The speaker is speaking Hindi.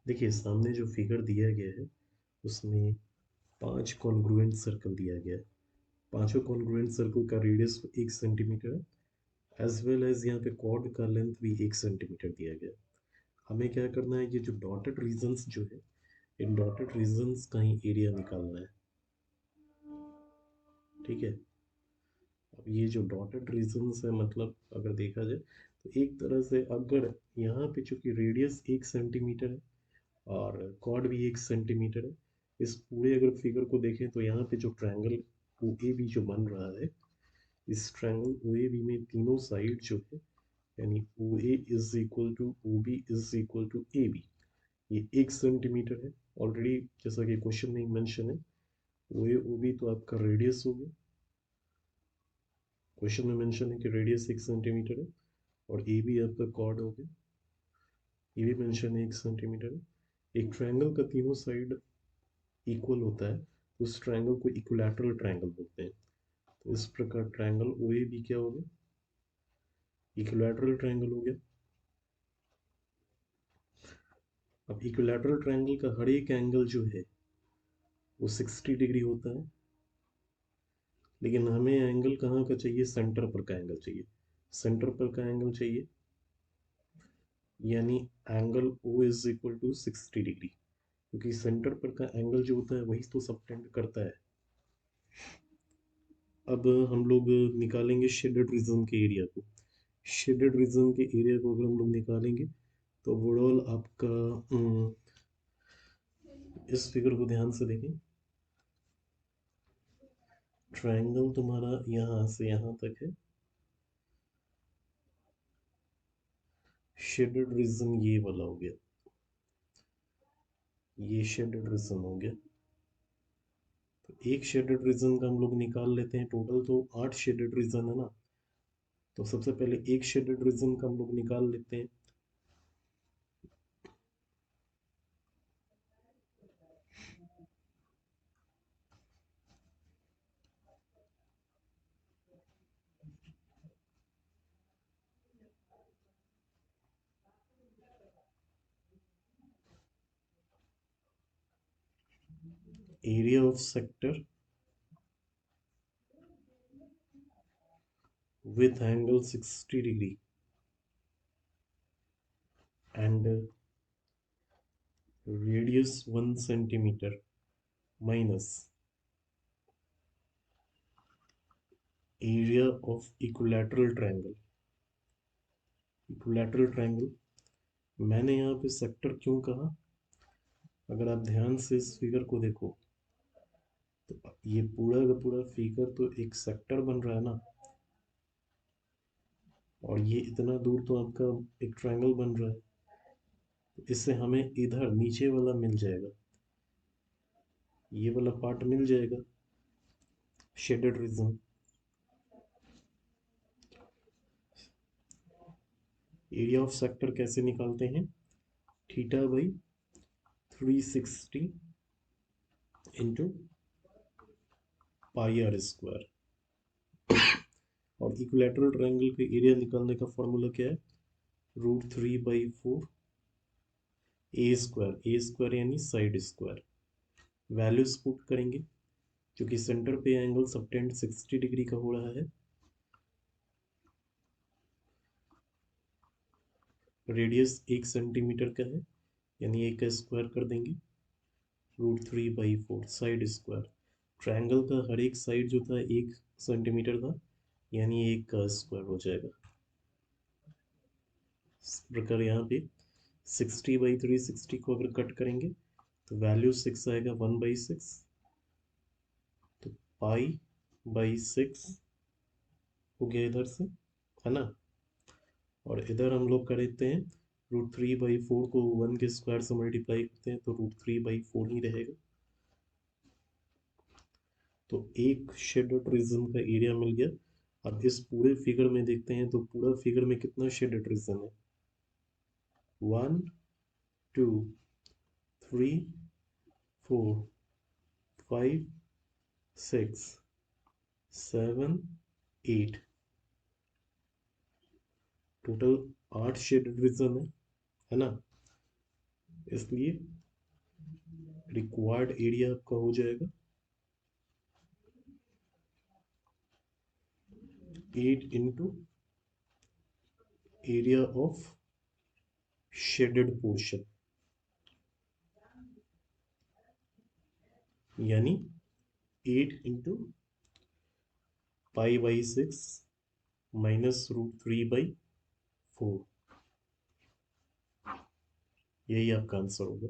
देखिए सामने जो फिगर दिया गया है उसमें 5 कॉन्ग्रुएंट सर्कल दिया गया है। पांचों कॉन्ग्रुएंट सर्कल का रेडियस 1 सेंटीमीटर है, एज वेल एज यहाँ पे कॉर्ड का लेंथ भी 1 सेंटीमीटर दिया गया है। हमें क्या करना है, ये जो डॉटेड रीजन्स जो है, इन डॉटेड रीजन्स का ही एरिया निकालना है। ठीक है, अब ये जो डॉटेड रीजन्स है, मतलब अगर देखा जाए तो एक तरह से अगर यहाँ पे चूंकि रेडियस 1 सेंटीमीटर है और कॉर्ड भी 1 सेंटीमीटर है, इस पूरे अगर फिगर को देखें तो यहाँ पे जो ट्रायंगल ओ ए बी जो बन रहा है, इस ट्रायंगल ओ ए बी में तीनों साइड जो है, यानी O A is equal to O B is equal to A B, ये 1 सेंटीमीटर है। ऑलरेडी जैसा कि क्वेश्चन में मेंशन है, ओ ए ओ बी तो आपका रेडियस हो गया, क्वेश्चन में मेंशन है कि रेडियस 1 सेंटीमीटर है, और ए बी आपका कॉर्ड हो गया, ये भी मेंशन है 1 सेंटीमीटर है। एक ट्रायंगल का तीनों साइड इक्वल होता है तो उस ट्रायंगल को इक्विलैटरल ट्रायंगल बोलते हैं। तो इस प्रकार ट्रायंगल ओ ए बी क्या हो गया, इक्विलैटरल ट्रायंगल हो गया। अब इक्विलैटरल ट्रायंगल का हर एक एंगल जो है वो 60 डिग्री होता है, लेकिन हमें एंगल कहाँ का चाहिए, सेंटर पर का एंगल चाहिए। सेंटर पर का एंगल चाहिए, यानी angle O is equal to 60 degree, क्योंकि सेंटर पर का एंगल जो होता है वही तो सबटेंड करता है। अब हम लोग निकालेंगे शेडेड रीजन के एरिया को। शेडेड रीजन के एरिया को अगर हम लोग निकालेंगे तो ओवरऑल आपका इस फिगर को ध्यान से देखें, ट्रायंगल तुम्हारा यहाँ से यहाँ तक है, शेडेड रीजन ये वाला हो गया, ये शेडेड रीजन हो गया। तो एक शेडेड रीजन का हम लोग निकाल लेते हैं, टोटल तो 8 शेडेड रीजन है ना, तो सबसे पहले एक शेडेड रीजन का हम लोग निकाल लेते हैं। Area of sector with angle 60 degree and radius 1 centimeter minus area of equilateral triangle। Equilateral triangle मैंने यहाँ पे सेक्टर क्यों कहा, अगर आप ध्यान से इस फिगर को देखो तो ये पूरा का पूरा फिगर तो एक सेक्टर बन रहा है ना, और ये इतना दूर तो आपका एक ट्रायंगल बन रहा है, तो इससे हमें इधर नीचे वाला मिल जाएगा, ये वाला पार्ट मिल जाएगा, shaded region. Area of sector कैसे निकालते हैं, theta by 360 into pi r square. और इक्विलैटरल ट्रायंगल के एरिया निकालने का फॉर्मूला क्या है, √3/4 ए स्क्वायर यानी साइड स्क्वायर। वैल्यूज पुट करेंगे, क्योंकि सेंटर पे एंगल सबटेंड 60 डिग्री का हो रहा है। रेडियस 1 सेंटीमीटर का है, यानी 1 का स्क्वायर कर देंगे, √3/4 साइड स्क्वायर। ट्रायंगल का हर एक साइड जो था 1 सेंटीमीटर था, यानी 1 का स्क्वायर हो जाएगा। इस प्रकार यहाँ पे 60/360 को अगर कट करेंगे तो वैल्यू 6 आएगा, 1/6, तो पाई/6 हो गया इधर से, है ना। और इधर हम लोग करते हैं, √3/4 को 1 के स्क्वायर से मल्टीप्लाई करते हैं तो √3/4 ही रहेगा। तो एक शेडेड रीजन का एरिया मिल गया। अब इस पूरे फिगर में देखते हैं तो पूरा फिगर में कितना शेडेड रीजन है, 1 2 3 4 5 6 7 8, टोटल 8 शेडेड रीजन है ना। इसलिए रिक्वायर्ड एरिया आपका हो जाएगा 8 into area of shaded portion, यानी 8 इंटू पाई/6 माइनस √3/4, यही आपका आंसर होगा।